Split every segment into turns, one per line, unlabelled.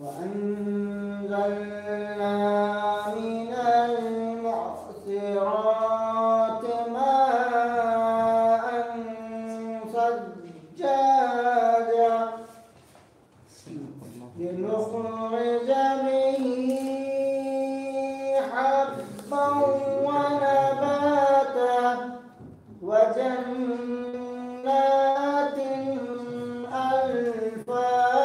وأنزلنا من المعصرات ماء ثجاجا لنخرج به حبا ونباتا وجنات ألفافا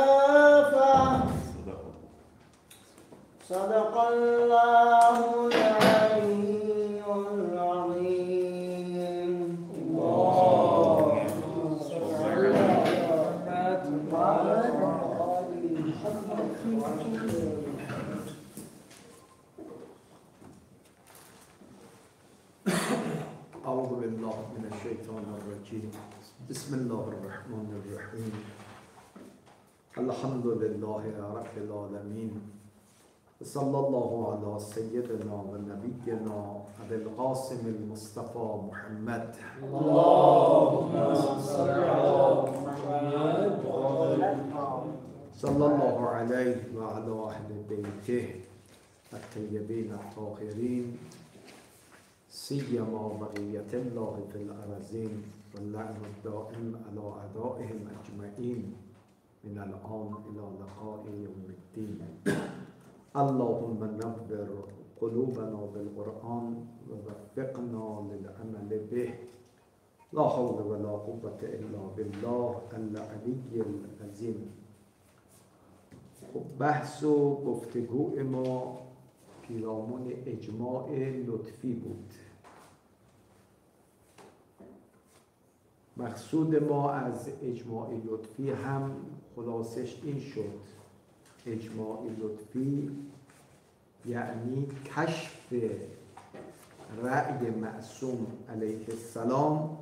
صدق الله العلي العظيم. اللهم صل على محمد
أعوذ بالله من الشيطان الرجيم. بسم الله الرحمن الرحيم. الحمد لله رب العالمين. صلى الله على سيدنا ونبينا أبي القاسم المصطفى محمد.
اللهم صل على محمد
صلى الله عليه وعلى أهل بيته الطيبين الطاهرين سيما بقية الله في الأرضين واللعن الدائم على أعدائهم أجمعين من الآن إلى لقاء يوم الدين. اللهم نور قلوبنا بالقرآن ووفقنا للعمل به. لا حول ولا قوة إلا بالله العلي العظيم. بحث و گفتگوی ما پیرامون اجماع لطفی بود. مقصود ما از اجماع لطفی هم خلاصش این شد: اجماع لطفی یعنی کشف رأی معصوم علیه السلام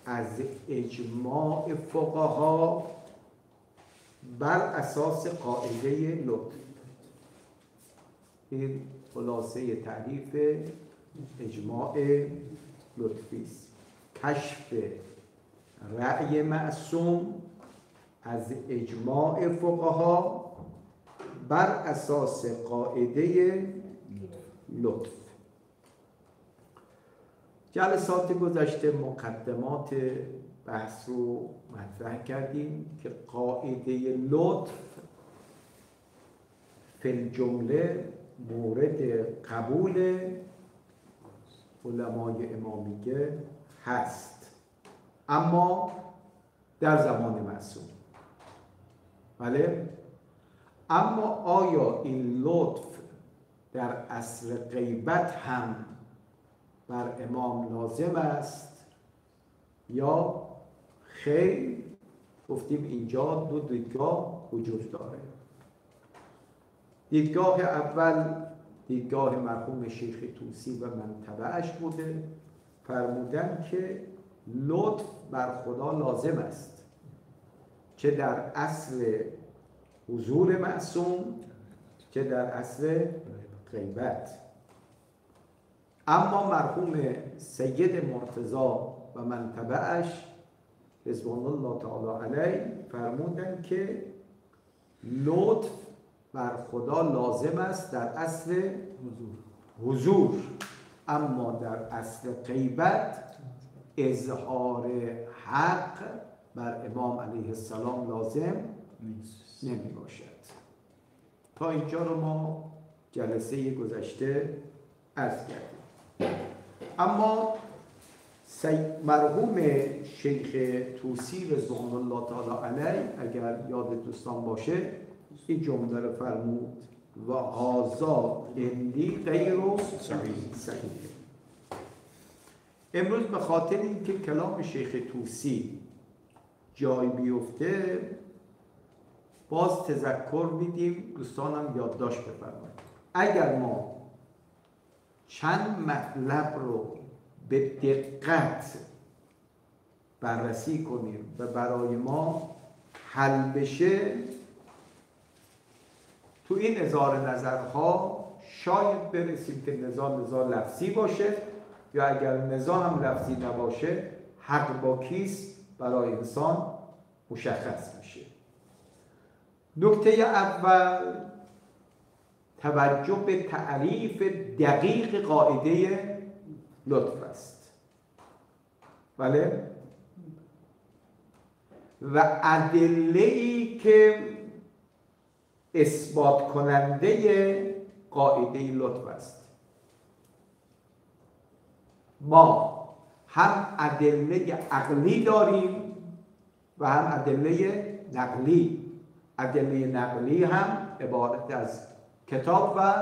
از اجماع فقها بر اساس قاعده لطف. این خلاصه تعریف اجماع لطفی است: کشف رأی معصوم از اجماع فقها بر اساس قاعده لطف. جلسات گذشته مقدمات بحث رو مطرح کردیم که قاعده لطف فی الجمله مورد قبول علمای امامیه هست، اما در زمان معصوم. بله، اما آیا این لطف در عصر غیبت هم بر امام لازم است یا خیر؟ گفتیم اینجا دو دیدگاه وجود داره. دیدگاه اول دیدگاه مرحوم شیخ طوسی و من تبعش بوده، فرمودن که لطف بر خدا لازم است، چه در عصر حضور معصوم چه در عصر غیبت. اما مرحوم سید مرتضی و من تبعش رضوان الله تعالی علیه فرمودن که لطف بر خدا لازم است در عصر حضور، اما در عصر غیبت اظهار حق بر امام علیه السلام لازم نمی باشد. تا اینجا رو ما جلسه گذشته عرض کردیم. اما مرحوم شیخ طوسی رضوان الله تعالی علیه اگر یاد دوستان باشه این جمله رو فرمود: و هذا عندی غیر صحیح. امروز به خاطر اینکه کلام شیخ طوسی جای بیفته باز تذکر میدیم، دوستانم یادداشت بفرمایید. اگر ما چند مطلب رو به دقت بررسی کنیم و برای ما حل بشه، تو این اظهار نظرها شاید برسیم که نظام لفظی باشه، یا اگر نظام هم لفظی نباشه حق با کیست برای انسان مشخص میشه. نکته اول توجه به تعریف دقیق قاعده لطف است. بله؟ و ادله‌ای که اثبات کننده قاعده لطف است. ما هم ادله عقلی داریم و هم ادله نقلی. ادله نقلی هم عبارت از کتاب و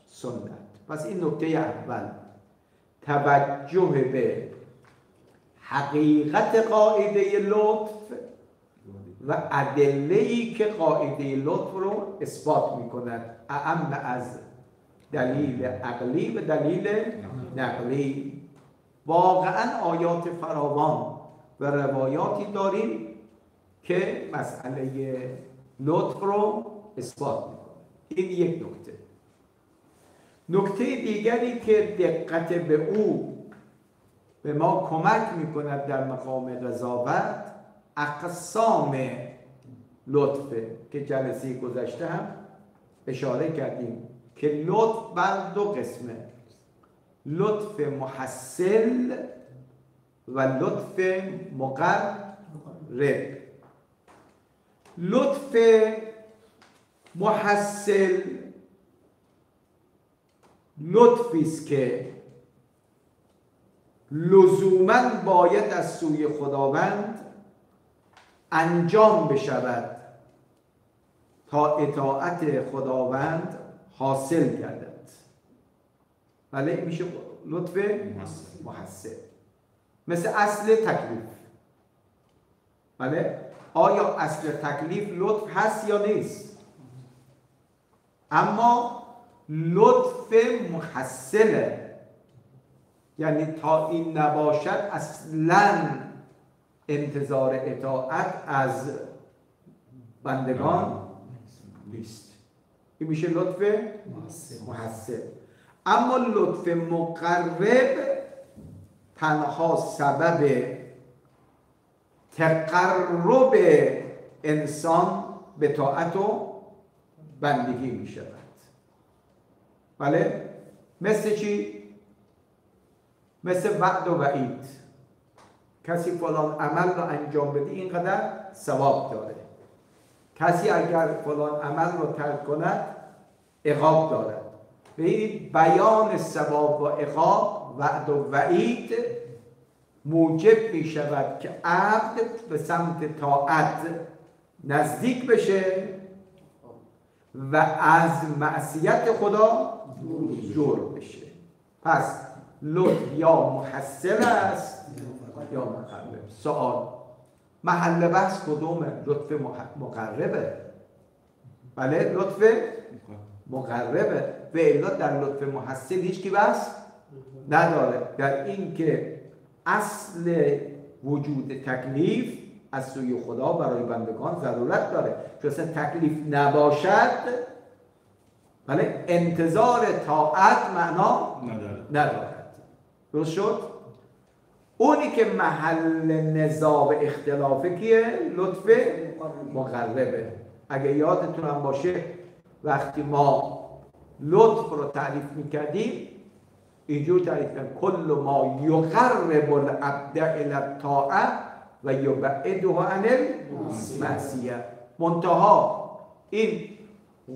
سنت. پس این نکته اول، توجه به حقیقت قاعده لطف و ادله‌ای که قاعده لطف رو اثبات می‌کند، اعم از دلیل عقلی و دلیل نقلی. واقعا آیات فراوان و روایاتی داریم که مسئله لطف رو اثبات می‌کنه. این یک نکته. نکته دیگری که دقت به او به ما کمک می‌کند در مقام قضاوت، اقسام لطفه که جلسه گذشته هم اشاره کردیم که لطف بر دو قسمه، لطف محصل و لطف مقرب. لطف محصل لطفی است که لزوماً باید از سوی خداوند انجام بشود تا اطاعت خداوند حاصل گردد. بله، میشه لطف محصل. مثل اصل تکلیف. بله، آیا اصل تکلیف لطف هست یا نیست؟ اما لطف محصله، یعنی تا این نباشد اصلاً انتظار اطاعت از بندگان نیست. این میشه لطف محصل. اما لطف مقرب تنها سبب تقرب انسان به طاعت و بندگی می شود. بله؟ مثل چی؟ مثل وعد و وعید. کسی فلان عمل رو انجام بده اینقدر ثواب داره، کسی اگر فلان عمل رو ترک کند عقاب دارد. به این بیان ثواب و عقاب، وعد و وعید موجب می شود که عبد به سمت طاعت نزدیک بشه و از معصیت خدا دور بشه. پس لطف یا محصل است یا مقرب. سوال، محل بحث کدومه؟ لطف مقربه. بله، لطف مقربه. و الا در لطف محصل هیچ کی بحث نداره، در این که اصل وجود تکلیف از سوی خدا برای بندگان ضرورت داره. چون اصلا تکلیف نباشد، بله، انتظار طاعت معنا ندارد. درست شد؟ اونی که محل نزاع و اختلافه کیه؟ لطف مقربه. اگه یادتون هم باشه وقتی ما لطف رو تعریف میکردیم اینجور تعریف کردیم: کل ما یقرب العبد الی الطاعه و یبعده عن المعصیه. منتها این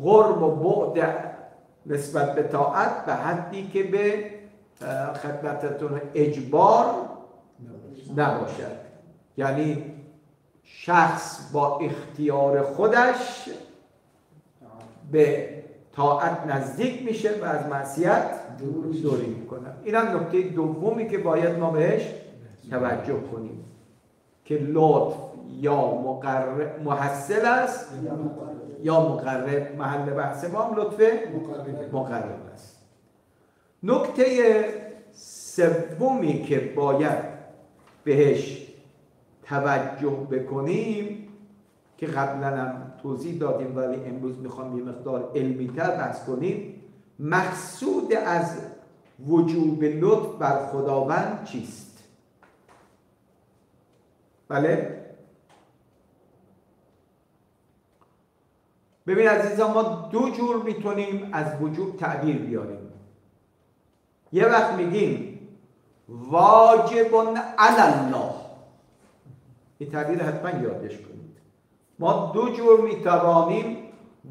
قرب و بعد نسبت به طاعت به حدی که به خدمتتون اجبار نباشد. یعنی شخص با اختیار خودش به طاعت نزدیک میشه و از معصیت دوری میکنه. این هم نکته دومی که باید ما بهش توجه کنیم که لطف یا محصل است یا مقرب. محل بحث ما هم لطف مقرب است. نکته سومی که باید بهش توجه بکنیم که قبلا هم توضیح دادیم ولی امروز میخوام یه مقدار علمی‌تر بحث کنیم، مقصود از وجوب لطف بر خداوند چیست؟ بله؟ ببین عزیزان، ما دو جور میتونیم از وجوب تعبیر بیاریم. یه وقت میگیم واجب علی الله، این تعبیر حتما یادش کنید. ما دو جور میتوانیم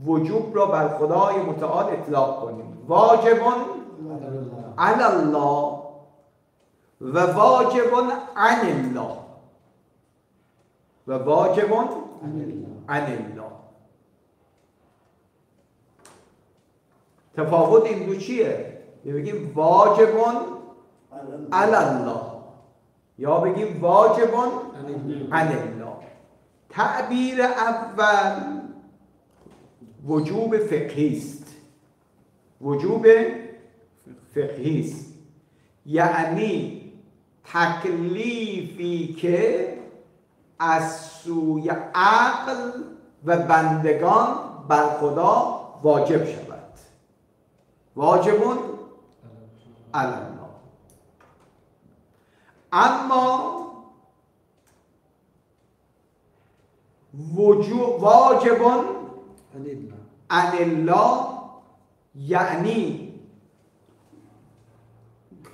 وجوب را بر خدای متعال اطلاق کنیم، واجب علی الله و واجب عن الله و واجب عن الله. تفاوت این دو چیه؟ یا بگیم واجب علی الله یا بگیم واجب عن الله. تعبیر اول وجوب فقهی است. وجوب فقهی است یعنی تکلیفی که از سوی عقل و بندگان بر خدا واجب شود. واجب علی الله. اما واجب عن الله یعنی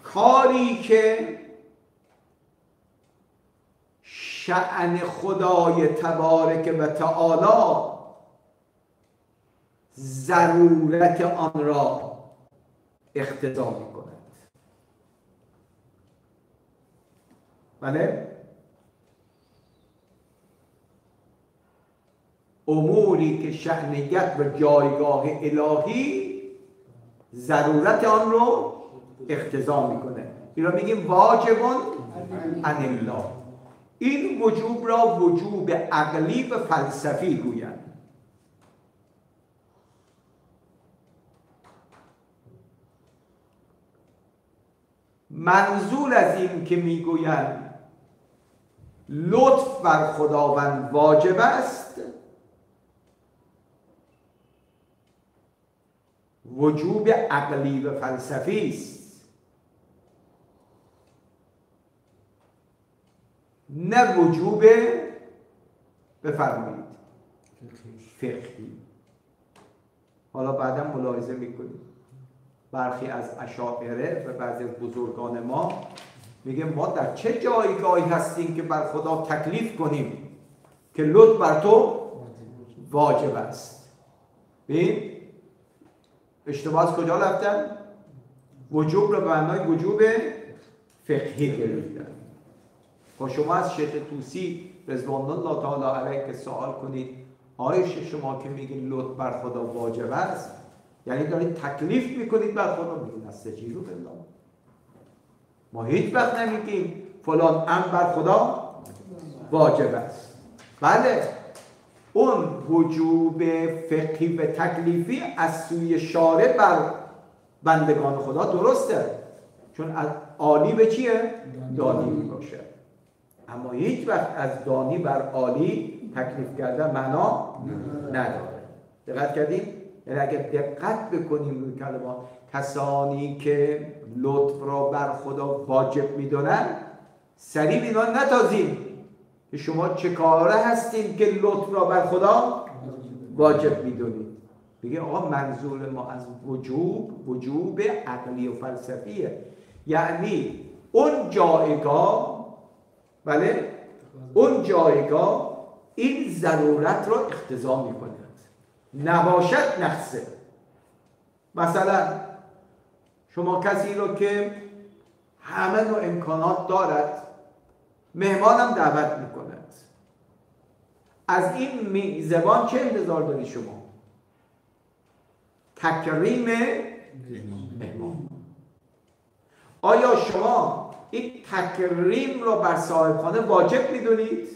کاری که شأن خدای تبارک و تعالی ضرورت آن را اقتضا می کند. بله؟ اموری که شأنیت و جایگاه الهی ضرورت آن رو اقتضا میکنه، این را میگیم واجب عن الله. این وجوب را وجوب عقلی و فلسفی گویند. منظور از این که میگویند لطف بر خداوند واجب است، وجوب عقلی و فلسفی است، نه وجوب بفرمایید فقهی. حالا بعدا ملاحظه میکنید برخی از اشاعره و بعضی از بزرگان ما میگه ما در چه جایگاهی هستیم که بر خدا تکلیف کنیم که لطف بر تو واجب است. ببین اشتباه از کجا رفتن؟ وجوب رو به معنای وجوب فقهی گرفتن. خب شما از شیخ طوسی رضوان الله تعالی علیه که سوال کنید آیا شما که میگید لطف بر خدا واجب است یعنی دارید تکلیف میکنید بر خدا؟ میگید استجیروا بالله، ما هیچ وقت نمیگیم فلان امر بر خدا واجب است. بله، اون وجوب فقهی و تکلیفی از سوی شارع بر بندگان خدا درسته، چون از عالی به چیه؟ دانی می باشه. اما هیچ وقت از دانی بر عالی تکلیف کردن معنا نداره. دقت کردیم؟ یعنی اگر دقت بکنیم روی کلمات، کسانی که لطف را بر خدا واجب میدونن سریع اینا نتازیم که شما چه کاره هستین که لطف را بر خدا واجب میدونید. بگه آقا منظور ما از وجوب عقلی و فلسفیه، یعنی اون جایگاه، بله اون جایگاه این ضرورت را اقتضا میکنه، نباشد نقصه. مثلا شما کسی رو که همه نوع امکانات دارد مهمانم دعوت میکند، از این میزبان چه انتظار داری شما؟ تکریم مهمان. آیا شما این تکریم را بر صاحب خانه واجب میدونید؟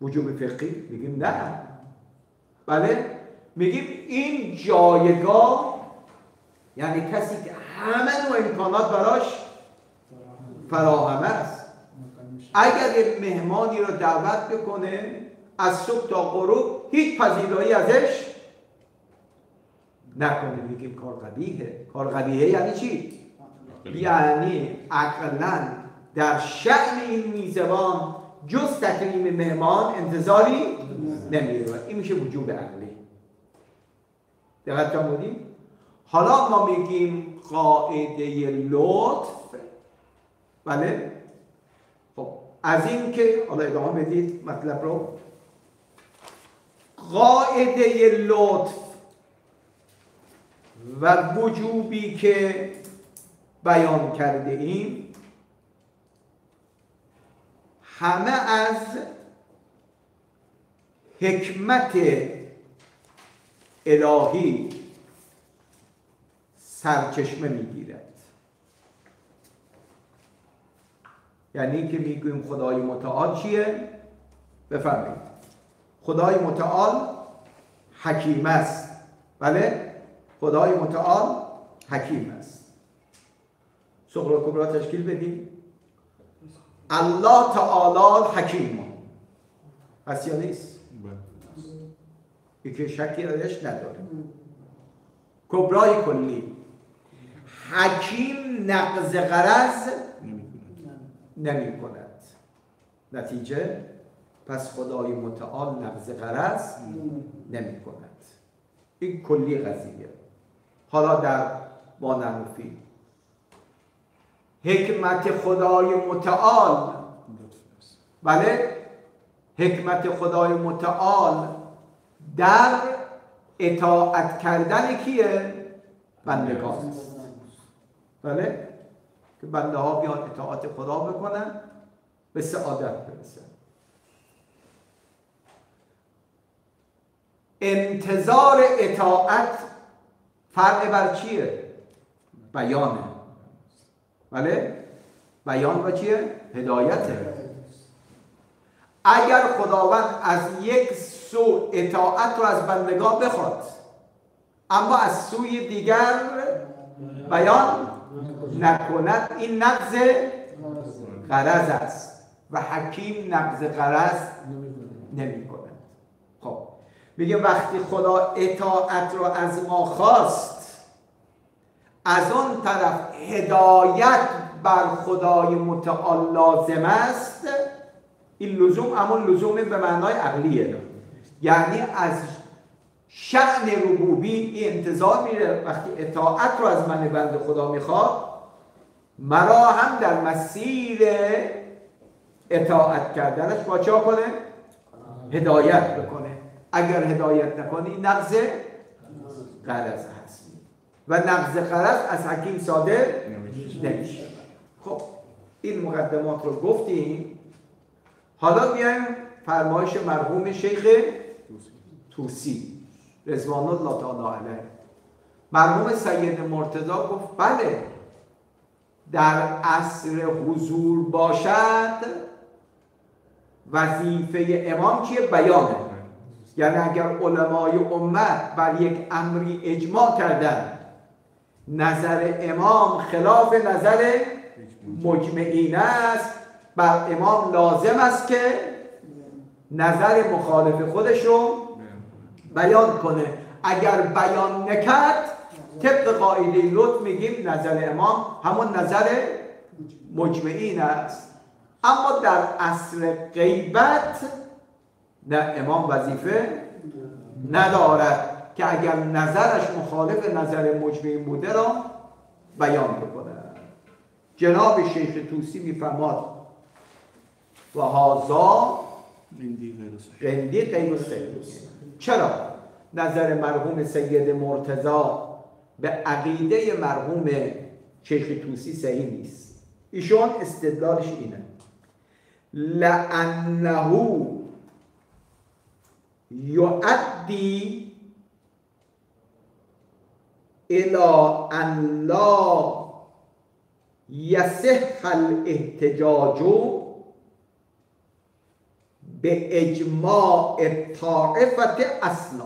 وجوب فقهی؟ میگیم نه. بله؟ میگیم این جایگاه یعنی کسی که همه نوع امکانات براش فراهم است، اگر یک مهمانی رو دعوت بکنه از صبح تا غروب هیچ پذیرایی ازش نکنه، میگیم کار قبیحه. کار قبیحه یعنی چی؟ یعنی عقلاً در شأن این میزبان جز تکریم مهمان انتظاری نمیره. این میشه وجوب عقلی. دقت فرمودید؟ حالا ما میگیم قاعده لطف. بله؟ خب از این که حالا ادامه بدید مطلب رو. قاعده لطف و وجوبی که بیان کرده ایم همه از حکمت الهی سرچشمه میگیرد. یعنی که میگویم خدای متعال چیه؟ بفرمایید. خدای متعال حکیم است. بله؟ خدای متعال حکیم است. صغرا کبرا تشکیل بدیم. الله تعالی حکیم هست یا نیست؟ یکی شکی ازش نداره. کبرای کلی. حکیم نقض غرض نمی کند. نتیجه پس خدای متعال نقض غرض نمی کند. این کلی قضیه. حالا در بانموفی حکمت خدای متعال، بله، حکمت خدای متعال در اطاعت کردن کیه؟ بندگان. بله، که بنده ها بیان اطاعت خدا بکنن به سعادت برسن. انتظار اطاعت فرق بر چیه؟ بیانه. بله؟ بیان و چیه؟ هدایته. اگر خداوند از یک سو اطاعت رو از بندگان بخواد اما از سوی دیگر بیان نکند، این نقض غرض است و حکیم نقض غرض نمی کند. خب میگه وقتی خدا اطاعت رو از ما خواست، از اون طرف هدایت بر خدای متعال لازم است. این لزوم اما لزوم به معنای عقلیه، یعنی از شأن ربوبی این انتظار میره وقتی اطاعت رو از من بنده خدا میخواد مرا هم در مسیر اطاعت کردنش با چا کنه؟ هدایت بکنه. اگر هدایت نکنی نقض غرض هست و نقض غرض از حکیم صادر نمیشه. خب این مقدمات رو گفتیم. حالا بیایم فرمایش مرحوم شیخ طوسی رضوان الله تعالی علیه. مرحوم سید مرتضی گفت بله، در عصر حضور باشد وظیفه امام چیه؟ بیانه. یعنی اگر علمای امت بر یک امری اجماع کردن نظر امام خلاف نظر مجمعین است، بر امام لازم است که نظر مخالف خودش رو بیان کنه. اگر بیان نکرد طبق قاعده لطف میگیم نظر امام همون نظر مجمعین است. اما در اصل غیبت نه، امام وظیفه ندارد که اگر نظرش مخالف نظر مجمعین بوده را بیان بکنه. جناب شیخ طوسی میفرماد و هذا رندی غیر صحیح. چرا؟ نظر مرحوم سید مرتضی به عقیده مرحوم شیخ طوسی صحیح نیست. ایشون استدلالش اینه لأنه یؤدی الی ان لا یصح الاحتجاج به اجماع الطائفه اصلا.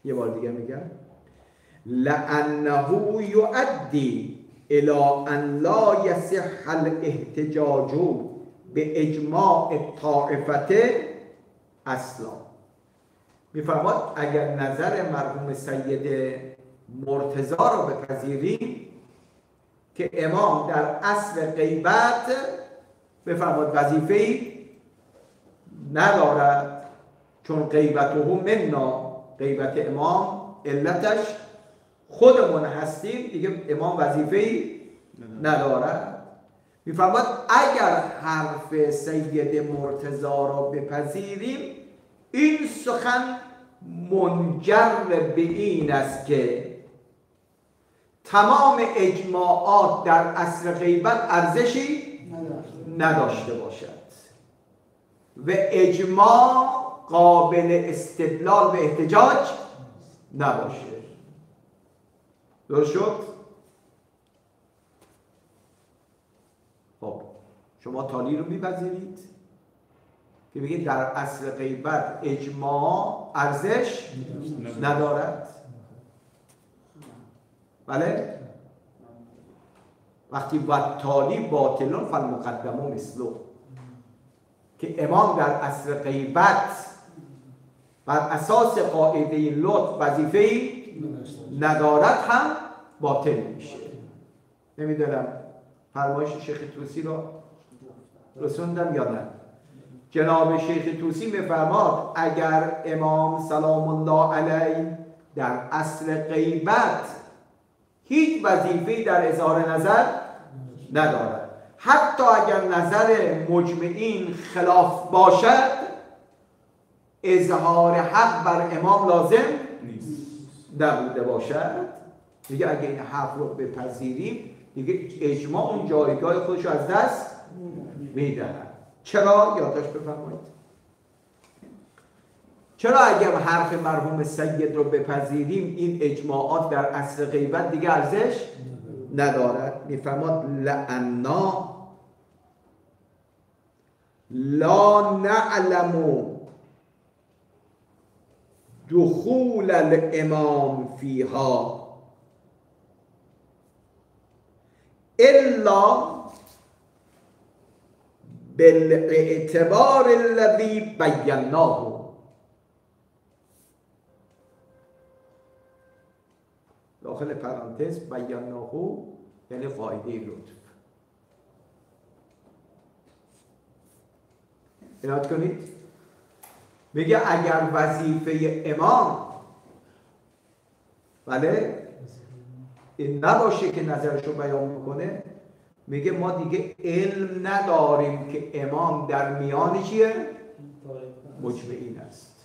یه بار دیگه میگم لأنه یؤدی الی ان لا یصح الاحتجاج به اجماع الطائفه اصلا. میفرماد اگر نظر مرحوم سید مرتضی رو بپذیریم که امام در اصل غیبت بفرماد وظیفه‌ای ندارد، چون غیبته منا، غیبت امام علتش خودمون هستیم دیگه، امام وظیفه‌ای ندارد. میفرماد اگر حرف سید مرتضی را بپذیریم این سخن منجر به این است که تمام اجماعات در اصل غیبت ارزشی نداشته باشد و اجماع قابل استدلال و احتجاج نباشه. درست شد؟ خب شما تالی رو میپذیرید که بگید در اصل غیبت اجماع ارزش ندارد؟ بله؟ وقتی والتالی باطلون فالمقدم مثلو، که امام در اصل غیبت بر اساس قاعده لطف وظیفه‌ای ندارد هم باطل میشه. نمیدونم فرمایش شیخ طوسی رو رسوندم یا نه. جناب شیخ طوسی میفرماد اگر امام سلام الله علیه در اصل غیبت هیچ وظیفه‌ای در اظهار نظر ندارد، حتی اگر نظر مجمعین خلاف باشد اظهار حق بر امام لازم نبوده باشد، دیگه اگه این حرف رو بپذیریم دیگه اجماع اون جایگاه خودش رو از دست میدهد. چرا؟ یادداشت بفرمایید. چرا اگر حرف مرحوم سید رو بپذیریم این اجماعات در اصل غیبت دیگه ارزش ندارد؟ میفرماد لأنا لا نعلم دخول الامام فيها الا بالاعتبار الذي بيناه. داخل پرانتز بیناه یعنی قاعده لطف. عنایت کنید. میگه اگر وظیفه امام بله این نباشه که نظرش رو بیان میکنه، میگه ما دیگه علم نداریم که امام در میان چیه؟ مجمعین است،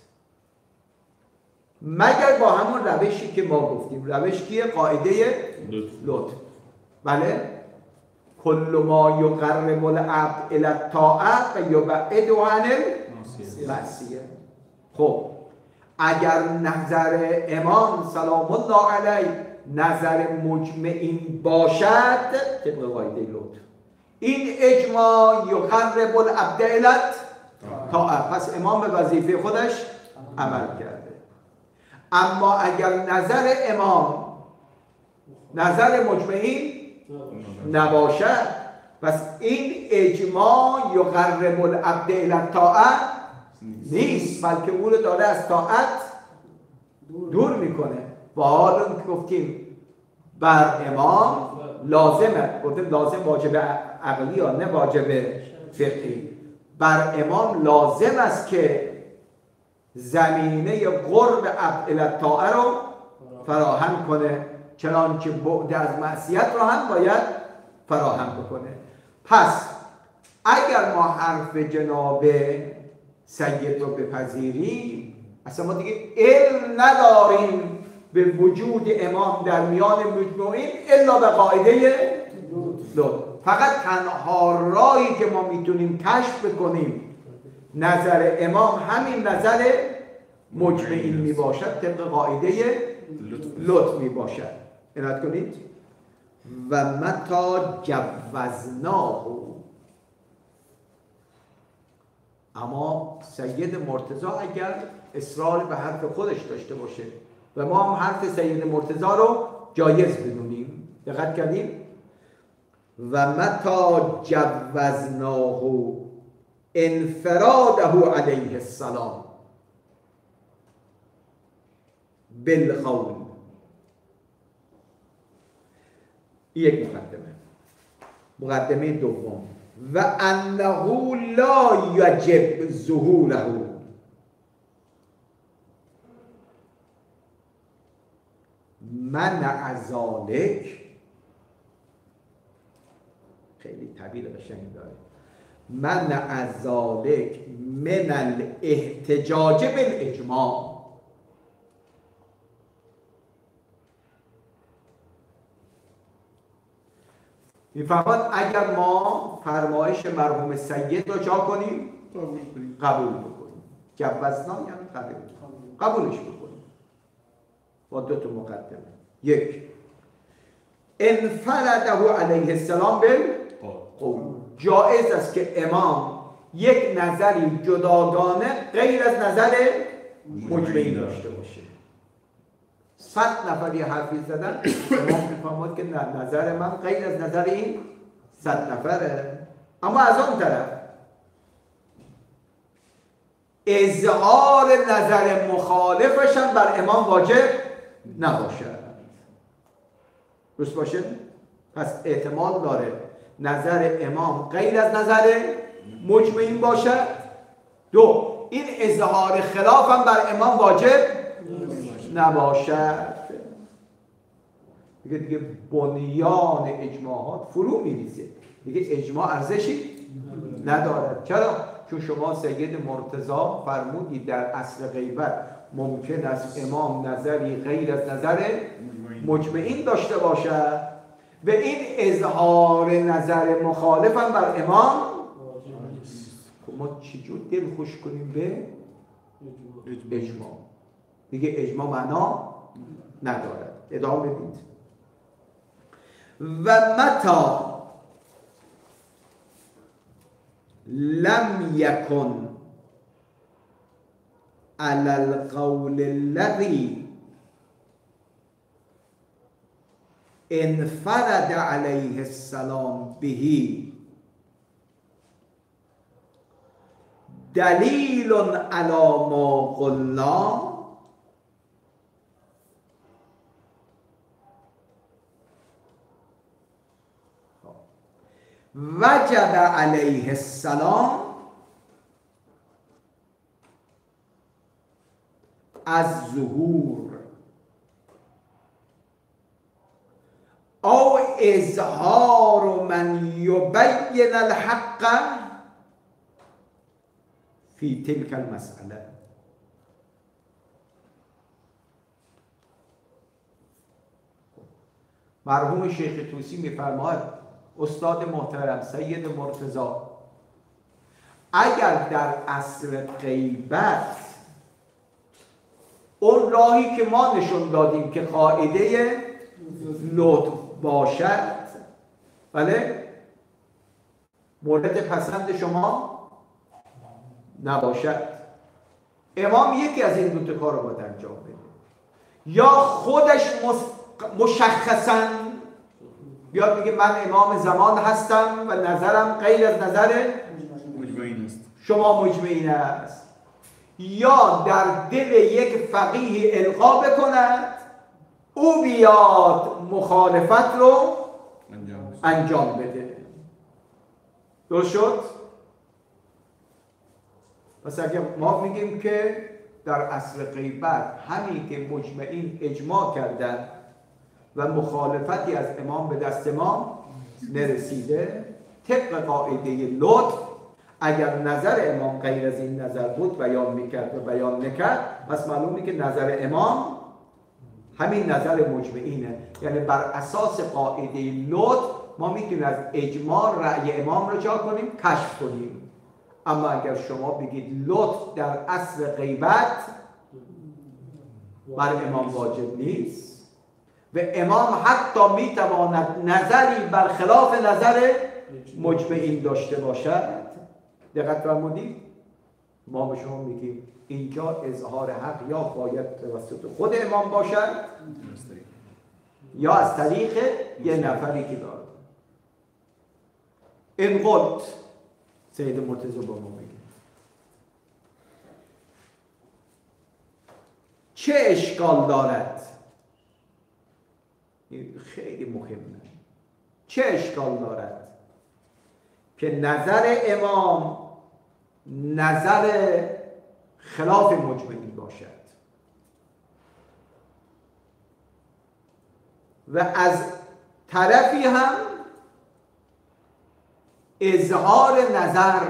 مگر با همون روشی که ما گفتیم. روش کیه؟ قاعده لطف. بله کل ما یقرب العبد الی الطاعه و یبعده عن المعصیه. خب اگر نظر امام سلام الله علیه نظر مجمعین باشد طبق قاعده لطف، این اجماع یقرب العبد الی الطاعه، پس امام به وظیفه خودش عمل کرده. اما اگر نظر امام نظر مجمعین نباشد پس این اجماع یقرب العبد الی الطاعه نیست، بلکه او رو داره از طاعت دور میکنه. با حال اون که گفتیم بر امام لازمه، گفتیم لازم واجب عقلی یا نه واجب فقهی، بر امام لازم است که زمینه قرب عبد الی الطاعه رو فراهم کنه، چنانچه بعد از معصیت رو هم باید فراهم بکنه. پس اگر ما حرف جناب سید رو بپذیریم اصلا ما دیگه علم نداریم به وجود امام در میان مجموعین الا به قاعده لطف. فقط تنها راهی که ما میتونیم کشف کنیم نظر امام همین نظر مجمعین میباشد، طبق قاعده لطف میباشد. عنایت کنید. و متا جوزناه، اما سید مرتضی اگر اصرار به حرف خودش داشته باشه و ما هم حرف سید مرتضی رو جایز بدونیم، دقت کردیم؟ و متا جوزناه انفراده علیه السلام بالقول، یک مقدمه دوم و انه لا یجب ظهوره منع ذلک، خیلی تعبیر قشنگی داره، منع ذلک من الاحتجاج بالاجماع. میفرماد اگر ما فرمایش مرحوم سید رو جا کنیم قبول بکنیم، جوزنا یعنی قبولش بکنیم با دو تا مقدمه. یک، انفرده علیه السلام بالقول، جایز است که امام یک نظری جداگانه غیر از نظر مجمعین داشته باشه. 100 نفری حرفی زدن، امام میفرماد که نه، نظر من غیر از نظر این 100 نفره. اما از اون طرف اظهار نظر مخالفش هم بر امام واجب نباشد. درست باشه؟ پس احتمال داره نظر امام غیر از نظر مجمعین باشد. دو، این اظهار خلاف هم بر امام واجب نباشد. دیگه بنیان اجماعات فرو میریزه، دیگه اجماع ارزشی ندارد. چرا؟ چون شما سید مرتضی فرمودید در اصل غیبت ممکن است امام نظری غیر از نظر مجمعین داشته باشد و این اظهار نظر مخالف هم بر امام ما چجور دل خوش کنیم به اجماع؟ دیگه اجماع معنا ندارد. ادامه بدید. و متا لم یکن علی القول الذی انفرد علیه السلام به دلیل علی ما قلنا وجب علیه السلام از ظهور او اظهار من یبین الحق فی تلک المسئله. مرحوم شیخ طوسی میفرماید استاد محترم سید مرتضی اگر در اصل غیبت اون راهی که ما نشون دادیم که قاعده لطف باشد، بله، مورد پسند شما نباشد، امام یکی از این دو تا کار رو باید انجام بده. یا خودش مشخصاً بیاد بگه من امام زمان هستم و نظرم غیر از نظر شما مجمعین است، یا در دل یک فقیه القا بکند او بیاد مخالفت رو انجام بده. درست شد؟ پس اگر ما میگیم که در اصل غیبت همین که مجمعین اجماع کردن و مخالفتی از امام به دست ما نرسیده، طبق قاعده لطف اگر نظر امام غیر از این نظر بود بیان میکرد و بیان نکرد، پس معلومه که نظر امام همین نظر مجمعینه. یعنی بر اساس قاعده لطف ما میتونیم از اجماع رأی امام رو جا کنیم، کشف کنیم. اما اگر شما بگید لطف در اصل غیبت بر امام واجب نیست و امام حتی میتواند نظری برخلاف نظر مجمعین داشته باشد، دقت فرمودید؟ ما به شما میگیم اینجا اظهار حق یا باید توسط خود امام باشد یا از طریق یه نفری که داره. این قلت سید مرتضی با ما میگه چه اشکال دارد؟ این خیلی مهمه. چه اشکال دارد که نظر امام نظر خلاف مجمعین باشد و از طرفی هم اظهار نظر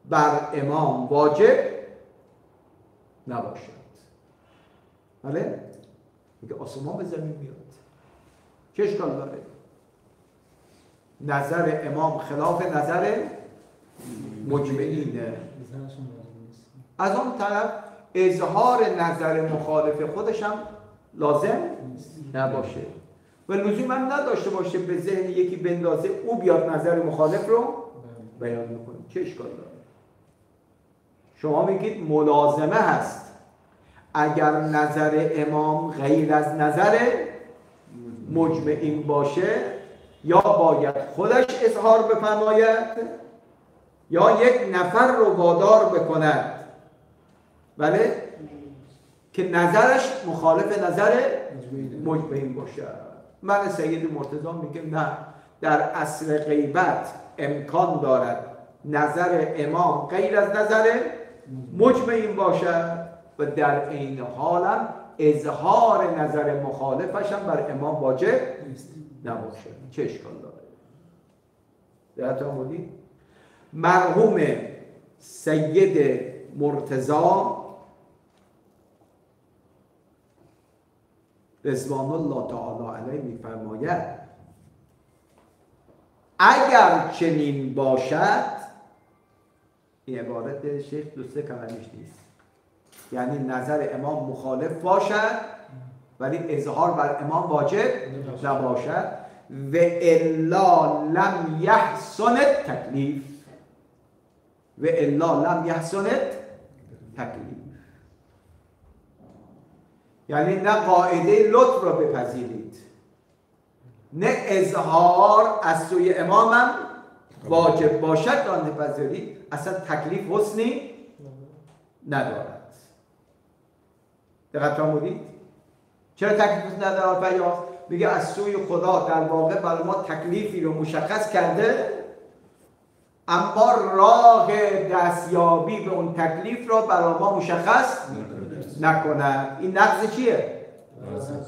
بر امام واجب نباشد. بله؟ میگه آسمان به زمین میاد، چه اشکال داره؟ نظر امام خلاف نظر مجمعینه. از آن طرف اظهار نظر مخالف خودش هم لازم نباشه و لزوم هم نداشته باشه به ذهن یکی بندازه او بیاد نظر مخالف رو بیان میکنه. چه اشکال داره؟ شما میگید ملازمه هست اگر نظر امام غیر از نظر مجمعین باشه یا باید خودش اظهار بفرماید یا یک نفر رو وادار بکند بله که نظرش مخالف نظر مجمعین باشه. من سید مرتضی میگم نه، در عصر غیبت امکان دارد نظر امام غیر از نظر مجمعین باشد و در این حال هم اظهار نظر مخالفش هم بر امام واجب نباشه. چه اشکال داره؟ درست آمدید؟ مرحوم سید مرتضی رضوان الله تعالی علیه میفرماید اگر چنین باشد، این عبارت شیخ دوسته کلمش نیست، یعنی نظر امام مخالف باشد ولی اظهار بر امام واجب نباشد و الا لم یحسن التکلیف و الا لم یحسن التکلیف، یعنی نه قاعده لطف را بپذیرید نه اظهار از سوی امامم واجب باشد را نپذیرید، اصلا تکلیف حسنی ندارد. دقت فرمودید؟ چرا تکلیف حسنی ندارد؟ پیاز میگه از سوی خدا در واقع برای ما تکلیفی رو مشخص کرده اما راه دستیابی به اون تکلیف را برای ما مشخص نکند. این نقض چیه؟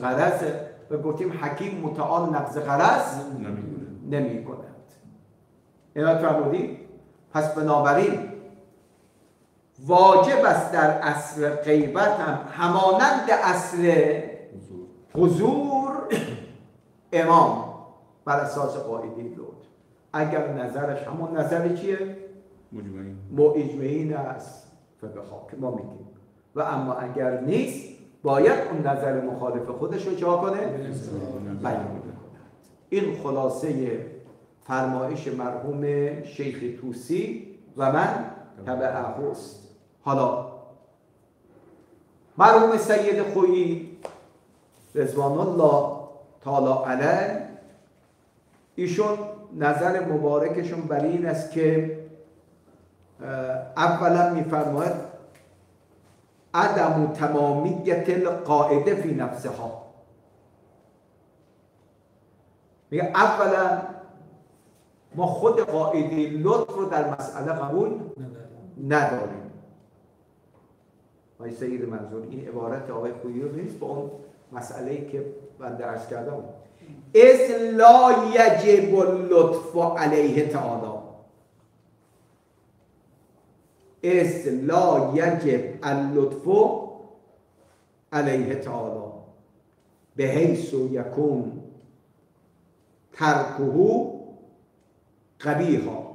غرضه. و گفتیم حکیم متعال نقض غرض نمی کند. اینا فرمودید؟ پس بنابراین واجب است در عصر غیبت هم همانند عصر حضور امام بر اساس قاعده لطف اگر نظرش همون نظر چیه؟ مجمعین است فبها که ما میگیم و اما اگر نیست باید اون نظر مخالف خودش رو چه کنه؟ بیان کند. این خلاصه فرمایش مرحوم شیخ طوسی و من تبعه است. حالا مرحوم سید خویی رضوان الله تعالی علیه ایشون نظر مبارکشون بر این است که اولا میفرماید عدم تمامیت القاعده فی نفسها، میگه اولا ما خود قاعده لطف رو در مسئله قبول نداریم. آقای سید منظور این عبارت آقای خویی رو نیست با اون مسئله‌ای که من درس کردم اذ لا یجب اللطف علیه تعالی، اذ لا یجب اللطف علیه تعالی بحیث یکون ترکه قبیحا.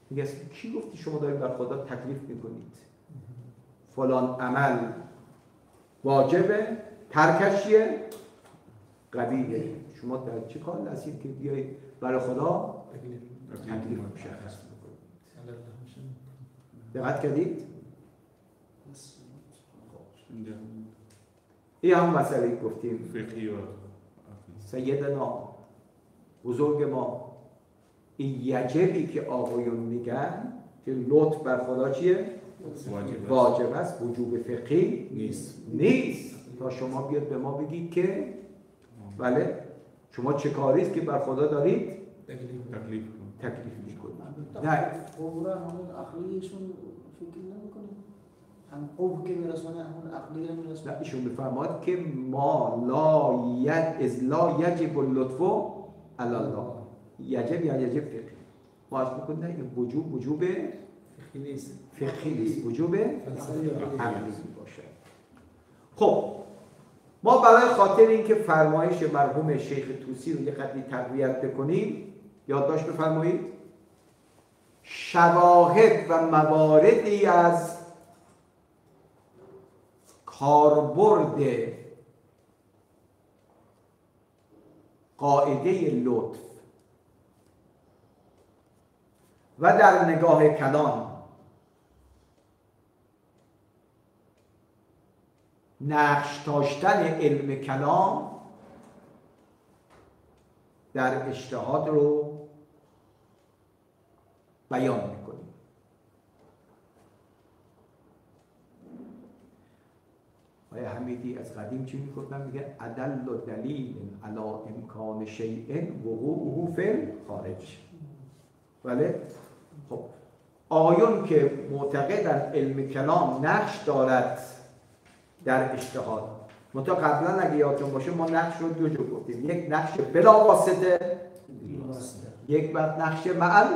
میگه کی گفتی شما دارید بر خدا تکلیف میکنید فلان عمل واجبه ترکش چیه؟ قبیحه. شما در چه کار هستید که بیایید برای خدا تکلیف مشخص میکنید؟ دقت کردید؟ این هم مسئله گفتیم سیدنا بزرگ ما این یجبی که آقایون میگن که لطف بر خدا چیه؟ واجب است. وجوب فقهی نیست تا شما بیاد به ما بگید که بله شما چه کاری است که بر خدا دارید تکلیف میکنید. نه
قبر همون عقلیشون فکر نمی‌کنید. هم قبر که میرسونه همون عقلی رو میرسونه.
نه ایشون میفرماد که ما لا یجب اللطف علی الله. یجب یا یجب فقهی. ما از میکنیم نه این وجوب فقهی نیست، وجوب عقلی باشه. خب ما برای خاطر اینکه فرمایش مرحوم شیخ طوسی رو یه قدری تقویت بکنیم یادداشت بفرمایید. شواهد و مواردی از کاربرد قاعده لطف و در نگاه کلام نقش داشتن علم کلام در اجتهاد رو بیان میکنیم. آقای حمیدی از قدیم چی میگفتن؟ میگه ادل و دلیل علی امکان شیء وقوعه فی الخارج. بله؟ خب آقایون که معتقدن علم کلام نقش دارد در اجتهاد، منتها قبلا اگه یادتون باشه ما نقش رو دو جور گفتیم، یک نقش بلا واسطه، یک وقت نقش معل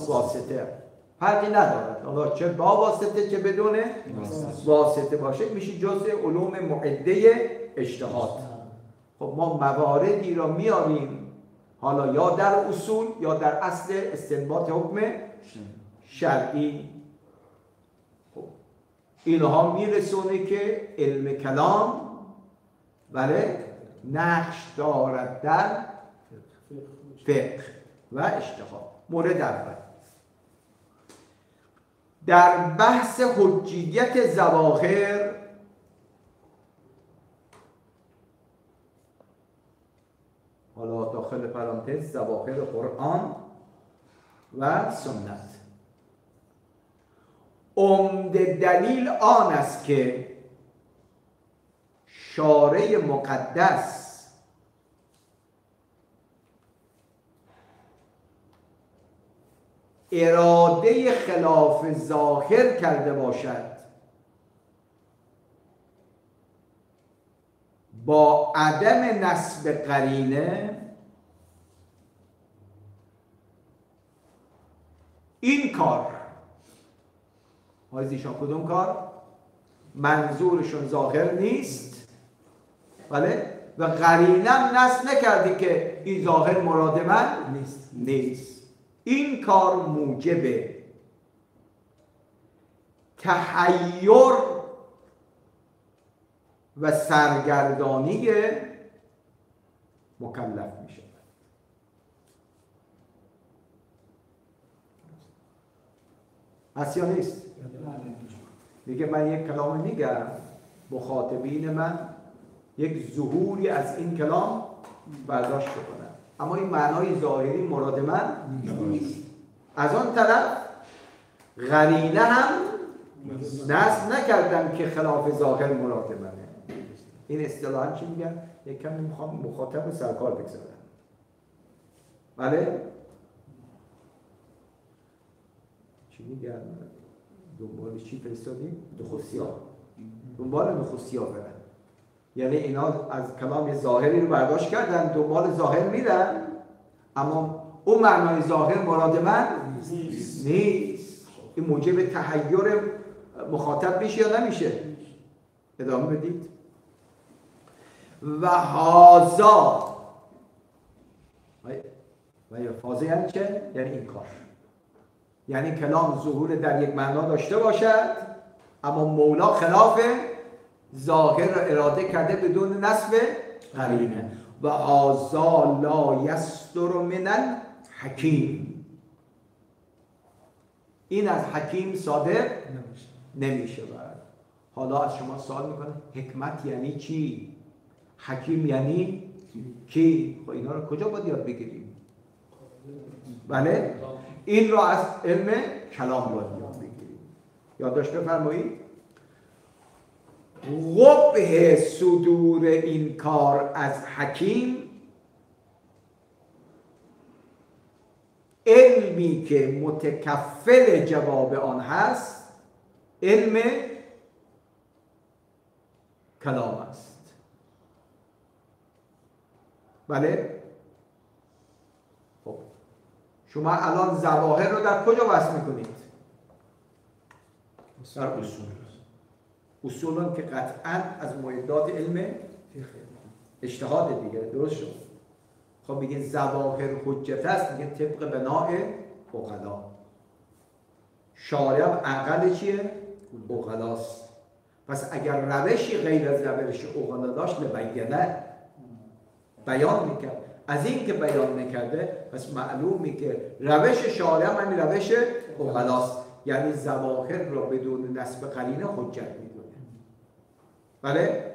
واسطه. فرقی ندارد حالا چه با واسطه چه بدون واسطه باشه میشه جزء علوم معده اجتهاد. خب ما مواردی را میاریم حالا یا در اصول یا در اصل استنباط حکم شرعی. خب اینها میرسونه که علم کلام بله نقش دارد در فقه و اجتهاد. مورد اول در بحث حجیت ظواهر حالا داخل پرانتز ظواهر قرآن و سنت، عمده دلیل آن است که شارع مقدس اراده خلاف ظاهر کرده باشد با عدم نسب قرینه، این کار ایشان کدوم کار؟ منظورشون ظاهر نیست بله و قرینم نسب نکردی که این ظاهر مراد من نیست. این کار موجب تحیر و سرگردانی مکلف می شود. هست یا نیست؟ میگه من یک کلام میگم، مخاطبین من یک ظهوری از این کلام برداشت بکنن، اما این معنای ظاهری مراد من نیست. از آن طرف قرینه هم نصب نکردم که خلاف ظاهر مراد منه. این اصطلاحاً چی میگن؟ یک کمی میخوام مخاطب سرکار بگذارم. بله؟ چی میگن؟ دنبال چی فرستادیم؟ نخستی‌ها. دنبال نخستی‌ها برن. یعنی اینا از کلام ظاهری رو برداشت کردن، دنبال ظاهر میرن، اما اون معنای ظاهر مراد من نیست. این موجب تحیر مخاطب میشه یا نمیشه؟ ادامه بدید. و هازا و یا فازه یعنی چه؟ یعنی این کار، یعنی کلام ظهور در یک معنا داشته باشد اما مولا خلاف ظاهر را اراده کرده بدون نسب قرینه. و هازا لا یستر من الحکیم، این از حکیم صادر نمیشه. حالا از شما سوال میکنه حکمت یعنی چی؟ حکیم یعنی کی؟ خب اینا رو کجا باید یاد بگیریم؟ بله؟ این رو از علم کلام باید یاد بگیریم. یادداشت بفرمایید. قبح صدور این کار از حکیم، علمی که متکفل جواب آن هست علم کلام است. بله؟ خب شما الان ظواهر رو در کجا وصل میکنید؟ در اصول. اصولان که قطعا از معدات علم اجتهاد دیگه، درست شد. خب میگه ظواهر حجت است، میگه طبق بناء عقلا. شارع عقل چیه؟ عقلاست. پس اگر روشی غیر از روش عقلا داشت لبینه، بیان میکرد. از این که بیان نکرده پس معلومی که روش شارع همین روش عقلاست، یعنی ظواهر را بدون نسب قرینه حجت میدونه. بله؟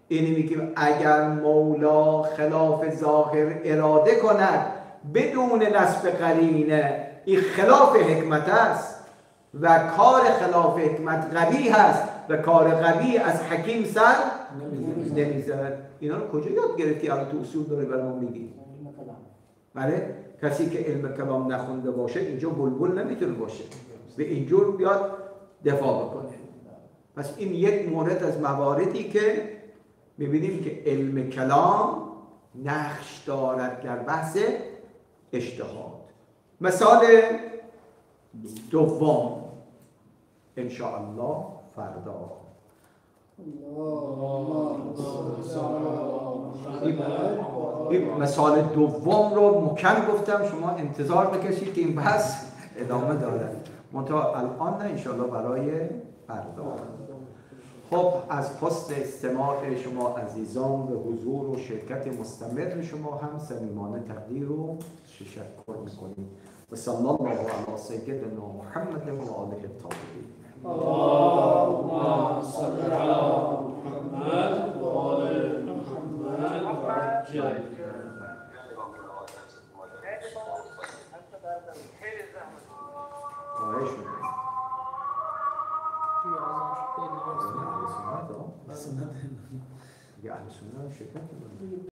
اینی میگه اگر مولا خلاف ظاهر اراده کند بدون نسب قرینه، این خلاف حکمت است و کار خلاف حکمت قبیح است و کار قبیح از حکیم سر نمیزند. اینا رو کجا یاد گرفتی؟ الان تو اصول داره برام میگی. بله؟ کسی که علم کلام نخونده باشه اینجا بلبل نمیتونه باشه، به اینجور بیاد دفاع بکنه. پس این یک مورد از مواردی که می‌بینیم که علم کلام نقش دارد در بحث اجتهاد. مثال دوم ان شاء الله فردا. این مثال دوم رو مکم گفتم، شما انتظار بکشید که این بحث ادامه دارد. منتها الان نه، ان شاء الله برای فردا. خب از حسن استماع شما عزیزان به حضور و شرکت مستمر شما هم صمیمانه تقدیر و تشکر می‌کنیم. و صلی الله علی سیدنا محمد و آله الطاهرین.
اللهم صل على محمد و آل محمد و عجل.
خواهش می‌کنم.
سنت
دیگه اهل سنت شرکت